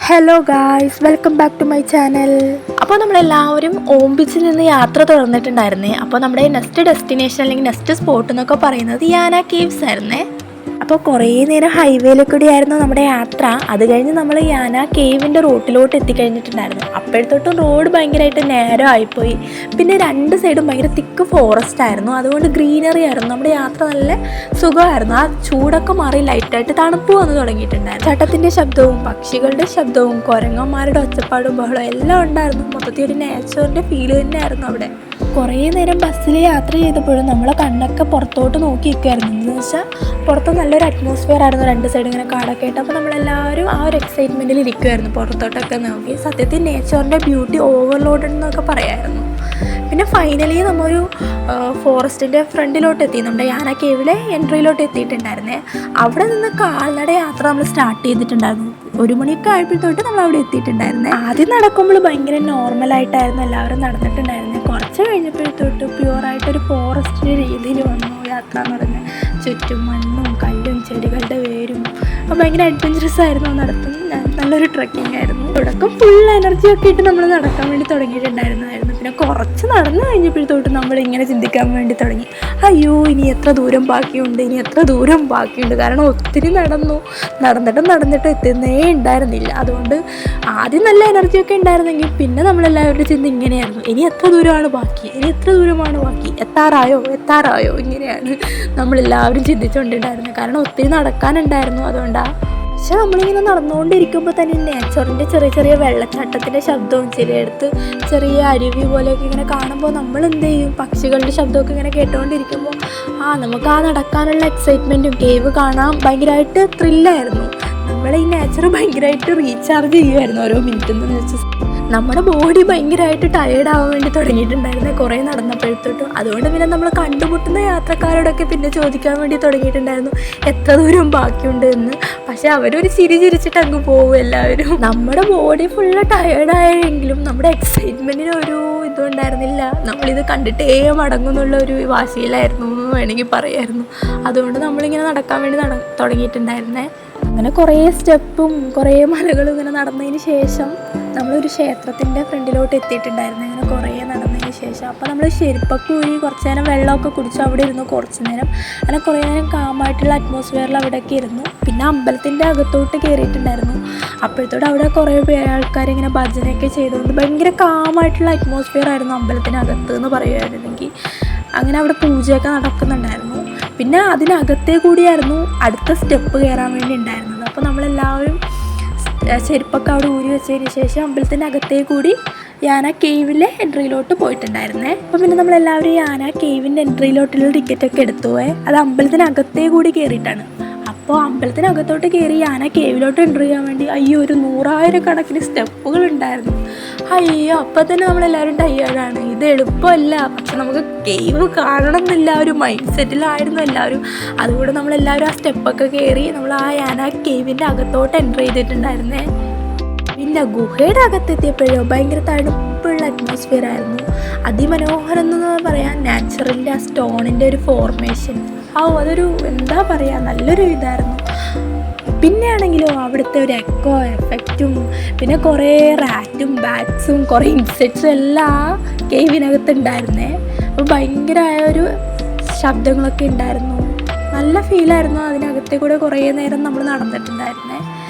Hello guys, welcome back to my channel. അപ്പോൾ നമ്മളെല്ലാവരും ഓംബിച്ചിൽ നിന്ന് യാത്ര തുടർന്നിട്ടുണ്ടായിരുന്നേ. അപ്പോൾ നമ്മുടെ നെക്സ്റ്റ് ഡെസ്റ്റിനേഷൻ അല്ലെങ്കിൽ നെക്സ്റ്റ് സ്പോട്ട് എന്നൊക്കെ പറയുന്നത് യാന കേവ്സ് ആയിരുന്നേ. അപ്പോൾ കുറേ നേരം ഹൈവേയിൽ കൂടി ആയിരുന്നു നമ്മുടെ യാത്ര. അത് കഴിഞ്ഞ് നമ്മൾ യാന കേവിൻ്റെ റോട്ടിലോട്ട് എത്തിക്കഴിഞ്ഞിട്ടുണ്ടായിരുന്നു. അപ്പോഴത്തോട്ടും റോഡ് ഭയങ്കരമായിട്ട് നേരം ആയിപ്പോയി. പിന്നെ രണ്ട് സൈഡും ഭയങ്കര തിക്ക് ഫോറസ്റ്റ് ആയിരുന്നു. അതുകൊണ്ട് ഗ്രീനറി ആയിരുന്നു. നമ്മുടെ യാത്ര നല്ല സുഖമായിരുന്നു. ആ ചൂടൊക്കെ മാറി ലൈറ്റായിട്ട് തണുപ്പ് വന്ന് തുടങ്ങിയിട്ടുണ്ടായിരുന്നു. ചട്ടത്തിൻ്റെ ശബ്ദവും പക്ഷികളുടെ ശബ്ദവും കുരങ്ങന്മാരുടെ ഒച്ചപ്പാടും ബഹളവും എല്ലാം ഉണ്ടായിരുന്നു. മൊത്തത്തിൽ ഒരു നേച്ചറിൻ്റെ ഫീൽ തന്നെയായിരുന്നു അവിടെ. കുറേ നേരം ബസ്സിൽ യാത്ര ചെയ്തപ്പോഴും നമ്മളെ കണ്ണൊക്കെ പുറത്തോട്ട് നോക്കി നിൽക്കുമായിരുന്നു. എന്ന് വെച്ചാൽ പുറത്ത് നല്ലൊരു അറ്റ്മോസ്ഫിയർ ആയിരുന്നു. രണ്ട് സൈഡ് ഇങ്ങനെ കാടൊക്കെ ആയിട്ട്. അപ്പോൾ നമ്മളെല്ലാവരും ആ ഒരു എക്സൈറ്റ്മെൻറ്റിൽ ഇരിക്കുമായിരുന്നു പുറത്തോട്ടൊക്കെ നോക്കി. സത്യത്തിൽ നേച്ചറിൻ്റെ ബ്യൂട്ടി ഓവർലോഡഡ് എന്നൊക്കെ പറയാമായിരുന്നു. പിന്നെ ഫൈനലി നമ്മളൊരു ഫോറസ്റ്റിൻ്റെ ഫ്രണ്ടിലോട്ട് എത്തി. നമ്മുടെ യാന കേവിലെ എൻട്രിയിലോട്ട് എത്തിയിട്ടുണ്ടായിരുന്നേ. അവിടെ നിന്ന് കാൽനട യാത്ര നമ്മൾ സ്റ്റാർട്ട് ചെയ്തിട്ടുണ്ടായിരുന്നു. 1 മണിയൊക്കെ ആയപ്പോഴത്തോട്ട് നമ്മൾ അവിടെ എത്തിയിട്ടുണ്ടായിരുന്നേ. ആദ്യം നടക്കുമ്പോൾ ഭയങ്കര നോർമലായിട്ടായിരുന്നു എല്ലാവരും നടന്നിട്ടുണ്ടായിരുന്നത്. കുറച്ച് കഴിഞ്ഞപ്പോഴത്തോട്ട് പ്യുവറായിട്ടൊരു ഫോറസ്റ്റിൻ്റെ രീതിയിൽ വന്നു യാത്ര എന്ന് പറഞ്ഞാൽ. ചുറ്റും മണ്ണും കല്ലും ചെടികളുടെ വേരും ഭയങ്കര അഡ്വഞ്ചറസ് ആയിരുന്നു നടത്തുന്നത്. നല്ലൊരു ട്രക്കിംഗ് ആയിരുന്നു. തുടക്കം ഫുൾ എനർജി ഒക്കെ ഇട്ട് നമ്മൾ നടക്കാൻ വേണ്ടി തുടങ്ങിയിട്ടുണ്ടായിരുന്നായിരുന്നു. പിന്നെ കുറച്ച് നടന്നു കഴിഞ്ഞപ്പോഴത്തോട്ട് നമ്മൾ ഇങ്ങനെ ചിന്തിക്കാൻ വേണ്ടി തുടങ്ങി, അയ്യോ ഇനി എത്ര ദൂരം ബാക്കിയുണ്ട്. കാരണം ഒത്തിരി നടന്നിട്ട് എത്തുന്നേ ഉണ്ടായിരുന്നില്ല. അതുകൊണ്ട് ആദ്യം നല്ല എനർജിയൊക്കെ ഉണ്ടായിരുന്നെങ്കിൽ പിന്നെ നമ്മളെല്ലാവരുടെ ചിന്ത ഇങ്ങനെയായിരുന്നു, ഇനി എത്ര ദൂരമാണ് ബാക്കി, എത്താറായോ ഇങ്ങനെയാണ് നമ്മളെല്ലാവരും ചിന്തിച്ചുകൊണ്ടിട്ടുണ്ടായിരുന്നത്. കാരണം ഒത്തിരി നടക്കാനുണ്ടായിരുന്നു. അതുകൊണ്ടാണ്. പക്ഷെ നമ്മളിങ്ങനെ നടന്നുകൊണ്ടിരിക്കുമ്പോൾ തന്നെ നേച്ചറിൻ്റെ ചെറിയ ചെറിയ വെള്ളച്ചാട്ടത്തിൻ്റെ ശബ്ദവും ചിലയിടത്ത് ചെറിയ അരുവി പോലെയൊക്കെ ഇങ്ങനെ കാണുമ്പോൾ നമ്മൾ എന്ത് ചെയ്യും, പക്ഷികളുടെ ശബ്ദമൊക്കെ ഇങ്ങനെ കേട്ടുകൊണ്ടിരിക്കുമ്പോൾ നമുക്ക് ആ നടക്കാനുള്ള എക്സൈറ്റ്മെൻറ്റും കേവ് കാണാൻ ഭയങ്കരമായിട്ട് ത്രില്ലായിരുന്നു. നമ്മളെ ഈ നേച്ചർ ഭയങ്കരമായിട്ട് റീചാർജ് ചെയ്യുമായിരുന്നു ഓരോ മിനിറ്റെന്ന് വെച്ചാൽ. നമ്മുടെ ബോഡി ഭയങ്കരമായിട്ട് ടയേർഡ് ആവാൻ വേണ്ടി തുടങ്ങിയിട്ടുണ്ടായിരുന്നു കുറേ നടന്നപ്പോഴത്തോട്ടും. അതുകൊണ്ട് പിന്നെ നമ്മൾ കണ്ടുമുട്ടുന്ന യാത്രക്കാരോടൊക്കെ പിന്നെ ചോദിക്കാൻ വേണ്ടി തുടങ്ങിയിട്ടുണ്ടായിരുന്നു എത്ര ദൂരം ബാക്കിയുണ്ട് എന്ന്. പക്ഷെ അവരൊരു ചിരിച്ചിട്ട് അങ്ങ് പോകും എല്ലാവരും. നമ്മുടെ ബോഡി ഫുള്ള് ടയേർഡായെങ്കിലും നമ്മുടെ എക്സൈറ്റ്മെൻറ്റിന് ഒരു ഇതുണ്ടായിരുന്നില്ല. നമ്മളിത് കണ്ടിട്ടേ മടങ്ങുന്നുള്ള ഒരു വാശിയിലായിരുന്നു എന്ന് വേണമെങ്കിൽ പറയായിരുന്നു. അതുകൊണ്ട് നമ്മളിങ്ങനെ നടക്കാൻ വേണ്ടി തുടങ്ങിയിട്ടുണ്ടായിരുന്നേ. അങ്ങനെ കുറേ സ്റ്റെപ്പും കുറേ മലകളും ഇങ്ങനെ നടന്നതിന് ശേഷം നമ്മളൊരു ക്ഷേത്രത്തിൻ്റെ ഫ്രണ്ടിലോട്ട് എത്തിയിട്ടുണ്ടായിരുന്നു. അങ്ങനെ കുറേ നടന്നതിന് ശേഷം അപ്പോൾ നമ്മൾ ചെരുപ്പൊക്കെ ഊരി കുറച്ച് നേരം വെള്ളമൊക്കെ കുടിച്ചു അവിടെ ഇരുന്നു. കുറച്ച് നേരം അങ്ങനെ കുറേ നേരം കാമായിട്ടുള്ള അറ്റ്മോസ്ഫിയറിൽ അവിടെയൊക്കെ ഇരുന്നു. പിന്നെ അമ്പലത്തിൻ്റെ അകത്തോട്ട് കയറിയിട്ടുണ്ടായിരുന്നു. അപ്പോഴത്തോടെ അവിടെ കുറേ ആൾക്കാരിങ്ങനെ ഭജനയൊക്കെ ചെയ്തുകൊണ്ട് ഭയങ്കര കാമായിട്ടുള്ള അറ്റ്മോസ്ഫിയർ ആയിരുന്നു അമ്പലത്തിനകത്ത് എന്ന് പറയുമായിരുന്നെങ്കിൽ. അങ്ങനെ അവിടെ പൂജയൊക്കെ നടക്കുന്നുണ്ടായിരുന്നു. പിന്നെ അതിനകത്തേ കൂടിയായിരുന്നു അടുത്ത സ്റ്റെപ്പ് കയറാൻ വേണ്ടി ഉണ്ടായിരുന്നത്. അപ്പോൾ നമ്മളെല്ലാവരും ചെരുപ്പൊക്കെ അവിടെ ഊരി വെച്ചതിന് ശേഷം അമ്പലത്തിൻ്റെ അകത്തേ കൂടി യാന കേവിലെ എൻട്രിയിലോട്ട് പോയിട്ടുണ്ടായിരുന്നേ. അപ്പോൾ പിന്നെ നമ്മളെല്ലാവരും യാന കേവിൻ്റെ എൻട്രിയിലോട്ടുള്ള ടിക്കറ്റൊക്കെ എടുത്തു. അത് അമ്പലത്തിനകത്തേ കൂടി കയറിയിട്ടാണ്. അപ്പോൾ അമ്പലത്തിനകത്തോട്ട് കയറി യാന കേവിലോട്ട് എൻട്രി ചെയ്യാൻ വേണ്ടി ഒരു 100,000 കണക്കിന് സ്റ്റെപ്പുകൾ ഉണ്ടായിരുന്നു. അപ്പോൾ തന്നെ നമ്മളെല്ലാവരും ടയേർഡാണ്. ഇത് എളുപ്പമല്ല, പക്ഷെ നമുക്ക് കേവ് കാണണം എന്നില്ല ഒരു മൈൻഡ് സെറ്റിലായിരുന്നു എല്ലാവരും. അതുകൊണ്ട് നമ്മളെല്ലാവരും ആ സ്റ്റെപ്പൊക്കെ കയറി നമ്മൾ ആ യാന കേവിൻ്റെ അകത്തോട്ട് എൻട്രി ചെയ്തിട്ടുണ്ടായിരുന്നേ. പിന്നെ ഗുഹയുടെ അകത്തെത്തിയപ്പോഴോ ഭയങ്കര തണുപ്പുള്ള അറ്റ്മോസ്ഫിയർ ആയിരുന്നു. അതിമനോഹരം എന്ന് പറയാൻ നാച്ചുറലിൻ്റെ ആ സ്റ്റോണിൻ്റെ ഒരു ഫോർമേഷൻ അതൊരു എന്താ പറയുക നല്ലൊരു ഇതായിരുന്നു. പിന്നെ ആണെങ്കിലോ അവിടുത്തെ ഒരു എക്കോ എഫക്റ്റും പിന്നെ കുറേ റാറ്റും ബാറ്റ്സും കുറേ ഇൻസെക്ട്സും എല്ലാം കേവിനകത്ത് ഉണ്ടായിരുന്നേ. അപ്പോൾ ഭയങ്കരമായ ഒരു ശബ്ദങ്ങളൊക്കെ ഉണ്ടായിരുന്നു. നല്ല ഫീലായിരുന്നു. അതിനകത്തെ കൂടെ കുറേ നേരം നമ്മൾ നടന്നിട്ടുണ്ടായിരുന്നേ.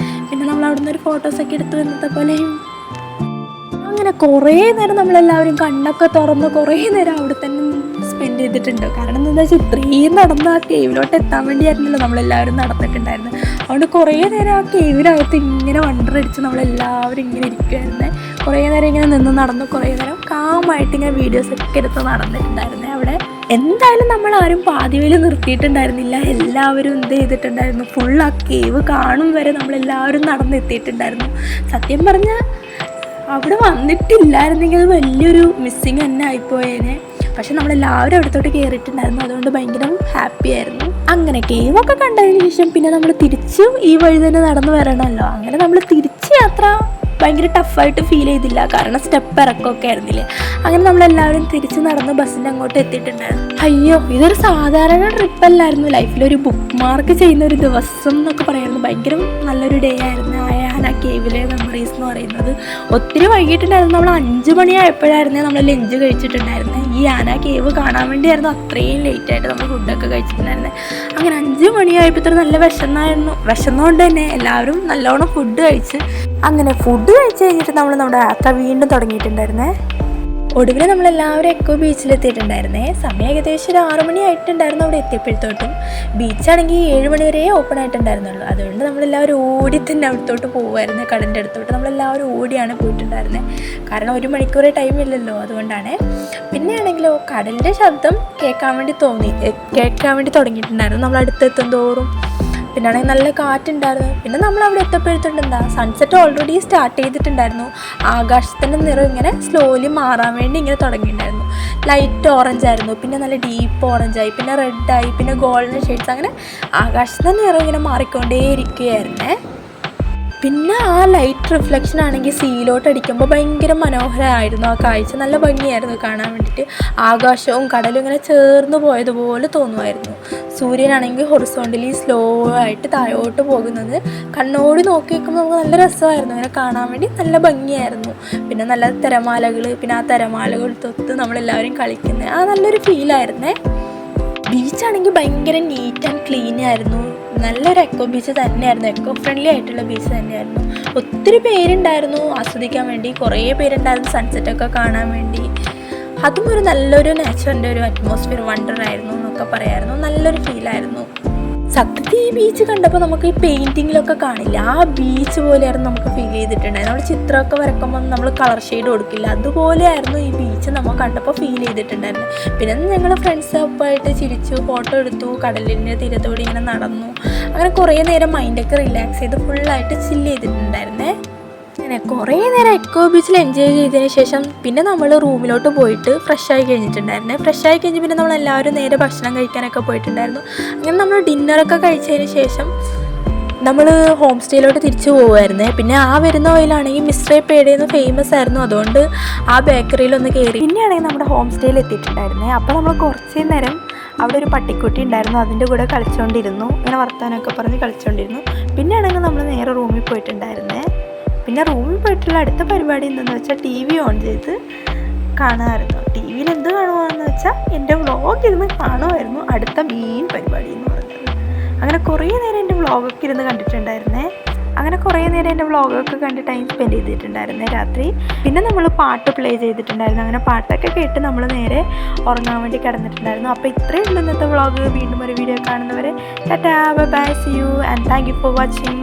പിന്നെ നമ്മൾ അവിടെ നിന്ന് ഒരു ഫോട്ടോസൊക്കെ എടുത്ത് വന്നത്തെ പോലെയും അങ്ങനെ കുറേ നേരം നമ്മളെല്ലാവരും കണ്ണൊക്കെ തുറന്ന് കുറേ നേരം അവിടെ തന്നെ സ്പെൻഡ് ചെയ്തിട്ടുണ്ട്. കാരണം എന്താണെന്ന് വെച്ചാൽ ഇത്രയും നടന്ന് ആ കേവിലോട്ട് എത്താൻ വേണ്ടിയായിരുന്നല്ലോ നമ്മളെല്ലാവരും നടന്നിട്ടുണ്ടായിരുന്നത്. അതുകൊണ്ട് കുറേ നേരം ആ കേവിനകത്ത് ഇങ്ങനെ വണ്ടറടിച്ച് നമ്മളെല്ലാവരും ഇങ്ങനെ ഇരിക്കുമായിരുന്നേ. കുറേ നേരം ഇങ്ങനെ നിന്ന് നടന്ന് കുറേ നേരം കാമായിട്ട് ഇങ്ങനെ വീഡിയോസൊക്കെ എടുത്ത് നടന്നിട്ടുണ്ടായിരുന്നേ അവിടെ. എന്തായാലും നമ്മൾ ആരും പാതിവയിൽ നിർത്തിയിട്ടുണ്ടായിരുന്നില്ല. എല്ലാവരും എന്ത് ചെയ്തിട്ടുണ്ടായിരുന്നു, ഫുൾ ആ കേവ് കാണും വരെ നമ്മളെല്ലാവരും നടന്നെത്തിയിട്ടുണ്ടായിരുന്നു. സത്യം പറഞ്ഞാൽ അവിടെ വന്നിട്ടില്ലായിരുന്നെങ്കിൽ അത് വലിയൊരു മിസ്സിങ് തന്നെ ആയിപ്പോയേനെ. പക്ഷെ നമ്മളെല്ലാവരും അവിടത്തോട്ട് കയറിയിട്ടുണ്ടായിരുന്നു. അതുകൊണ്ട് ഭയങ്കര ഹാപ്പി ആയിരുന്നു. അങ്ങനെ കേവൊക്കെ കണ്ടതിന് ശേഷം പിന്നെ നമ്മൾ തിരിച്ച് ഈ വഴി തന്നെ നടന്നു വരണമല്ലോ. അങ്ങനെ നമ്മൾ തിരിച്ച് യാത്ര ഭയങ്കര ടഫായിട്ട് ഫീൽ ചെയ്തില്ല. കാരണം സ്റ്റെപ്പ് ഇറക്കമൊക്കെ ആയിരുന്നില്ലേ. അങ്ങനെ നമ്മളെല്ലാവരും തിരിച്ച് നടന്ന് ബസ്സിൻ്റെ അങ്ങോട്ട് എത്തിയിട്ടുണ്ടായിരുന്നു. ഇതൊരു സാധാരണ ട്രിപ്പല്ലായിരുന്നു. ലൈഫിലൊരു ബുക്ക് മാർക്ക് ചെയ്യുന്ന ഒരു ദിവസം എന്നൊക്കെ പറയായിരുന്നു. ഭയങ്കര നല്ലൊരു ഡേ ആയിരുന്നു ആ യാന യാന കേവിലെ മെമ്മറീസ് എന്ന് പറയുന്നത്. ഒത്തിരി വൈകിട്ടുണ്ടായിരുന്നു. നമ്മൾ 5 മണിയായപ്പോഴായിരുന്നേ നമ്മൾ ലഞ്ച് കഴിച്ചിട്ടുണ്ടായിരുന്നത്. ഈ യാന കേവ് കാണാൻ വേണ്ടിയായിരുന്നു അത്രയും ലേറ്റായിട്ട് നമ്മൾ ഫുഡൊക്കെ കഴിച്ചിട്ടുണ്ടായിരുന്നത്. അങ്ങനെ 5 മണിയായപ്പോഴത്തേക്കും നല്ല വിശന്നുകൊണ്ട് തന്നെ എല്ലാവരും നല്ലോണം ഫുഡ് കഴിച്ച്. അങ്ങനെ ഫുഡ് കഴിച്ച് കഴിഞ്ഞിട്ട് നമ്മുടെ യാത്ര വീണ്ടും തുടങ്ങിയിട്ടുണ്ടായിരുന്നേ. ഒടുവിൽ നമ്മളെല്ലാവരും എക്കോ ബീച്ചിലെത്തിയിട്ടുണ്ടായിരുന്നേ. സമയം ഏകദേശം ഒരു 6 മണി ആയിട്ടുണ്ടായിരുന്നു അവിടെ എത്തിയപ്പോഴത്തോട്ടും. ബീച്ചാണെങ്കിൽ 7 മണി വരെ ഓപ്പൺ ആയിട്ടുണ്ടായിരുന്നുള്ളൂ. അതുകൊണ്ട് നമ്മളെല്ലാവരും ഓടി തന്നെ അവിടത്തോട്ട് പോകുമായിരുന്നു. കടലിൻ്റെ അടുത്തോട്ട് നമ്മളെല്ലാവരും ഓടിയാണ് പോയിട്ടുണ്ടായിരുന്നത്. കാരണം 1 മണിക്കൂർ ടൈം ഇല്ലല്ലോ, അതുകൊണ്ടാണ്. പിന്നെ ആണെങ്കിലോ കടലിൻ്റെ ശബ്ദം കേൾക്കാൻ വേണ്ടി തുടങ്ങിയിട്ടുണ്ടായിരുന്നു നമ്മൾ അടുത്തെത്തും തോറും. പിന്നെ ആണെങ്കിൽ നല്ല കാറ്റുണ്ടായിരുന്നു. പിന്നെ നമ്മൾ അവിടെ എത്തപ്പോഴത്തോണ്ട് സൺസെറ്റ് ഓൾറെഡി സ്റ്റാർട്ട് ചെയ്തിട്ടുണ്ടായിരുന്നു. ആകാശത്തിൻ്റെ നിറം ഇങ്ങനെ സ്ലോലി മാറാൻ വേണ്ടി ഇങ്ങനെ തുടങ്ങിയിട്ടുണ്ടായിരുന്നു. ലൈറ്റ് ഓറഞ്ച് ആയിരുന്നു, പിന്നെ നല്ല ഡീപ്പ് ഓറഞ്ചായി, പിന്നെ റെഡായി, പിന്നെ ഗോൾഡൻ ഷെയ്ഡ്സ്. അങ്ങനെ ആകാശത്തിൻ്റെ നിറം ഇങ്ങനെ മാറിക്കൊണ്ടേ ഇരിക്കുകയായിരുന്നേ. പിന്നെ ആ ലൈറ്റ് റിഫ്ലക്ഷൻ ആണെങ്കിൽ സീലോട്ട് അടിക്കുമ്പോൾ ഭയങ്കര മനോഹരമായിരുന്നു ആ കാഴ്ച. നല്ല ഭംഗിയായിരുന്നു കാണാൻ വേണ്ടിയിട്ട്. ആകാശവും കടലും ഇങ്ങനെ ചേർന്ന് പോയതുപോലെ തോന്നുമായിരുന്നു. സൂര്യനാണെങ്കിൽ ഹൊറിസോണ്ടലി സ്ലോ ആയിട്ട് താഴോട്ട് പോകുന്നത് കണ്ണോട് നോക്കി വയ്ക്കുമ്പോൾ നമുക്ക് നല്ല രസമായിരുന്നു ഇങ്ങനെ കാണാൻ വേണ്ടി. നല്ല ഭംഗിയായിരുന്നു. പിന്നെ നല്ല തിരമാലകൾ, പിന്നെ ആ തിരമാലകൾ തൊത്ത് നമ്മളെല്ലാവരും കളിക്കുന്നത് ആ നല്ലൊരു ഫീലായിരുന്നേ. ബീച്ചാണെങ്കിൽ ഭയങ്കര നീറ്റ് ആൻഡ് ക്ലീൻ ആയിരുന്നു. നല്ലൊരു എക്കോ ബീച്ച് തന്നെയായിരുന്നു. എക്കോ ഫ്രണ്ട്ലി ആയിട്ടുള്ള ബീച്ച് തന്നെയായിരുന്നു. ഒത്തിരി പേരുണ്ടായിരുന്നു ആസ്വദിക്കാൻ വേണ്ടി. കുറേ പേരുണ്ടായിരുന്നു സൺസെറ്റൊക്കെ കാണാൻ വേണ്ടി. അതും ഒരു നല്ലൊരു നേച്ചറിൻ്റെ ഒരു അറ്റ്മോസ്ഫിയർ വണ്ടർ ആയിരുന്നു എന്നൊക്കെ പറയായിരുന്നു. നല്ലൊരു ഫീലായിരുന്നു. സത്യത്തിൽ ഈ ബീച്ച് കണ്ടപ്പോൾ നമുക്ക് ഈ പെയിൻറ്റിങ്ങിലൊക്കെ കാണില്ല, ആ ബീച്ച് പോലെയായിരുന്നു നമുക്ക് ഫീൽ ചെയ്തിട്ടുണ്ടായിരുന്നു. നമ്മൾ ചിത്രമൊക്കെ വരക്കുമ്പോൾ നമ്മൾ കളർ ഷെയ്ഡ് കൊടുക്കില്ല, അതുപോലെയായിരുന്നു ഈ ബീച്ച് നമ്മൾ കണ്ടപ്പോൾ ഫീൽ ചെയ്തിട്ടുണ്ടായിരുന്നു. പിന്നെ ഞങ്ങൾ ഫ്രണ്ട്സൊപ്പായിട്ട് ചിരിച്ചു, ഫോട്ടോ എടുത്തു, കടലിൻ്റെ തീരത്തോടെ ഇങ്ങനെ നടന്നു. അങ്ങനെ കുറേ നേരം മൈൻഡൊക്കെ റിലാക്സ് ചെയ്ത് ഫുള്ളായിട്ട് ചില്ല് ചെയ്തിട്ടുണ്ടായിരുന്നേ. അങ്ങനെ കുറേ നേരം എക്കോ ബീച്ചിൽ എൻജോയ് ചെയ്തതിന് ശേഷം പിന്നെ നമ്മൾ റൂമിലോട്ട് പോയിട്ട് ഫ്രഷായി കഴിഞ്ഞിട്ടുണ്ടായിരുന്നേ. ഫ്രഷായി കഴിഞ്ഞ് പിന്നെ നമ്മളെല്ലാവരും നേരെ ഭക്ഷണം കഴിക്കാനൊക്കെ പോയിട്ടുണ്ടായിരുന്നു. അങ്ങനെ നമ്മൾ ഡിന്നറൊക്കെ കഴിച്ചതിന് ശേഷം നമ്മൾ ഹോം സ്റ്റേയിലോട്ട് തിരിച്ചു പോകുമായിരുന്നേ. പിന്നെ ആ വരുന്ന ഓയിലാണെങ്കിൽ മിസ്റ്റർ പേടേന്ന് ഫേമസ് ആയിരുന്നു. അതുകൊണ്ട് ആ ബേക്കറിയിലൊന്ന് കയറി പിന്നെയാണെങ്കിൽ നമ്മുടെ ഹോം സ്റ്റേയിൽ എത്തിയിട്ടുണ്ടായിരുന്നേ. അപ്പോൾ നമ്മൾ കുറച്ച് നേരം അവിടെ ഒരു പട്ടിക്കുട്ടി ഉണ്ടായിരുന്നു, അതിൻ്റെ കൂടെ കളിച്ചുകൊണ്ടിരുന്നു. ഇങ്ങനെ വർത്താനമൊക്കെ പറഞ്ഞ് കളിച്ചുകൊണ്ടിരുന്നു. പിന്നെയാണെങ്കിൽ നമ്മൾ നേരെ റൂമിൽ പോയിട്ടുണ്ടായിരുന്നേ. പിന്നെ റൂമിൽ പോയിട്ടുള്ള അടുത്ത പരിപാടി എന്തെന്ന് വെച്ചാൽ TV ഓൺ ചെയ്ത് കാണുമായിരുന്നു. TV എന്ത് കാണുകയെന്ന് വെച്ചാൽ എൻ്റെ വ്ളോഗ് ഇരുന്ന് കാണുമായിരുന്നു. അടുത്ത മെയിൻ പരിപാടി എന്ന് പറഞ്ഞത്. അങ്ങനെ കുറേ നേരം എൻ്റെ വ്ളോഗൊക്കെ ഇരുന്ന് കണ്ടിട്ടുണ്ടായിരുന്നേ. അങ്ങനെ കുറേ നേരം എൻ്റെ വ്ളോഗൊക്കെ കണ്ട് ടൈം സ്പെൻഡ് ചെയ്തിട്ടുണ്ടായിരുന്നേ രാത്രി. പിന്നെ നമ്മൾ പാട്ട് പ്ലേ ചെയ്തിട്ടുണ്ടായിരുന്നു. അങ്ങനെ പാട്ടൊക്കെ കേട്ട് നമ്മൾ നേരെ ഉറങ്ങാൻ വേണ്ടി കിടന്നിട്ടുണ്ടായിരുന്നു. അപ്പോൾ ഇത്രയേ ഉള്ളൂ ഇന്നത്തെ വ്ളോഗ്. വീണ്ടും ഒരു വീഡിയോ കാണുന്നവരെ tata, bye bye, see you and thank you for watching.